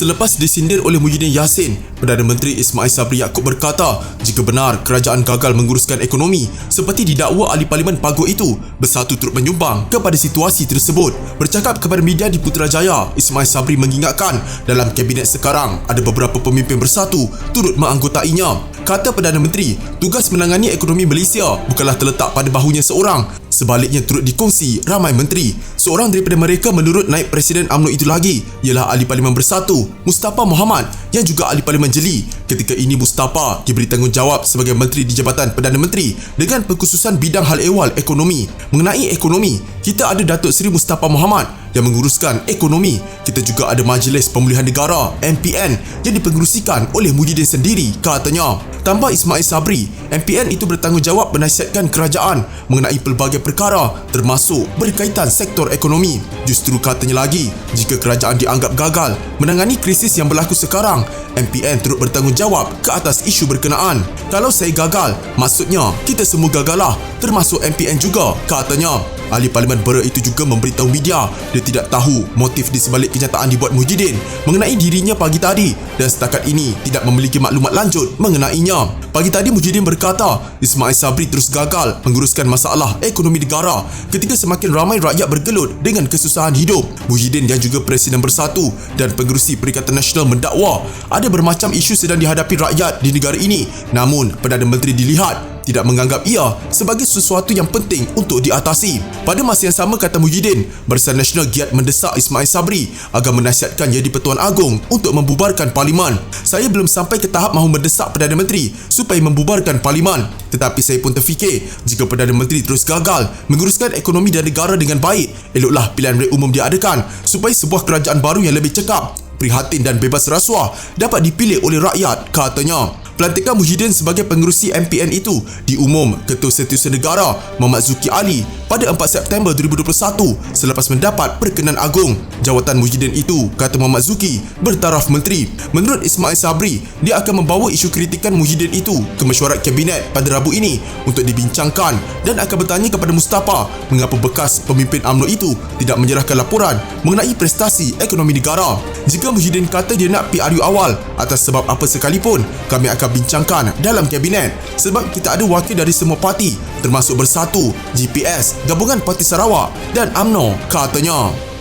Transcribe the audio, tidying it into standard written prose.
Selepas disindir oleh Muhyiddin Yassin, Perdana Menteri Ismail Sabri Yaakob berkata jika benar kerajaan gagal menguruskan ekonomi seperti didakwa ahli parlimen Paguh itu, Bersatu turut menyumbang kepada situasi tersebut. Bercakap kepada media di Putrajaya, Ismail Sabri mengingatkan dalam kabinet sekarang ada beberapa pemimpin Bersatu turut menganggotainya. Kata Perdana Menteri, tugas menangani ekonomi Malaysia bukanlah terletak pada bahunya seorang. Sebaliknya turut dikongsi ramai menteri. Seorang daripada mereka menurut Naib Presiden UMNO itu lagi ialah Ahli Parlimen Bersatu, Mustafa Mohamad, yang juga Ahli Parlimen Jeli. Ketika ini Mustafa diberi tanggungjawab sebagai Menteri di Jabatan Perdana Menteri dengan pengkhususan bidang hal ehwal ekonomi. Mengenai ekonomi, kita ada Datuk Seri Mustafa Mohamad yang menguruskan ekonomi. Kita juga ada Majlis Pemulihan Negara MPN yang dipengerusikan oleh Muhyiddin sendiri, katanya. Tambah Ismail Sabri, MPN itu bertanggungjawab menasihatkan kerajaan mengenai pelbagai perkara termasuk berkaitan sektor ekonomi. Justru katanya lagi, jika kerajaan dianggap gagal menangani krisis yang berlaku sekarang, MPN turut bertanggungjawab ke atas isu berkenaan. Kalau saya gagal, maksudnya kita semua gagal lah, termasuk MPN juga, katanya. Ahli Parlimen Bera itu juga memberitahu media dia tidak tahu motif di sebalik kenyataan dibuat Muhyiddin mengenai dirinya pagi tadi dan setakat ini tidak memiliki maklumat lanjut mengenainya. Pagi tadi Muhyiddin berkata Ismail Sabri terus gagal menguruskan masalah ekonomi negara ketika semakin ramai rakyat bergelut dengan kesusahan hidup. Muhyiddin yang juga Presiden Bersatu dan Pengerusi Perikatan Nasional mendakwa ada bermacam isu sedang dihadapi rakyat di negara ini, namun Perdana Menteri dilihat tidak menganggap ia sebagai sesuatu yang penting untuk diatasi. Pada masa yang sama, kata Muhyiddin, Barisan Nasional giat mendesak Ismail Sabri agar menasihatkan Jadi Pertuan Agong untuk membubarkan Parlimen. Saya belum sampai ke tahap mahu mendesak Perdana Menteri supaya membubarkan Parlimen. Tetapi saya pun terfikir, jika Perdana Menteri terus gagal menguruskan ekonomi dan negara dengan baik, eloklah pilihan raya umum diadakan supaya sebuah kerajaan baru yang lebih cekap, prihatin dan bebas rasuah dapat dipilih oleh rakyat, katanya. Pelantikan Muhyiddin sebagai pengerusi MPN itu diumum Ketua Setiausaha Negara Muhammad Zuki Ali pada 4 September 2021 selepas mendapat perkenan agung. Jawatan Muhyiddin itu, kata Muhammad Zuki, bertaraf menteri. Menurut Ismail Sabri, dia akan membawa isu kritikan Muhyiddin itu ke mesyuarat kabinet pada Rabu ini untuk dibincangkan dan akan bertanya kepada Mustafa mengapa bekas pemimpin UMNO itu tidak menyerahkan laporan mengenai prestasi ekonomi negara. Jika Muhyiddin kata dia nak PRU awal atas sebab apa sekalipun, kami akan bincangkan dalam kabinet sebab kita ada wakil dari semua parti termasuk Bersatu, GPS, Gabungan Parti Sarawak dan UMNO, katanya.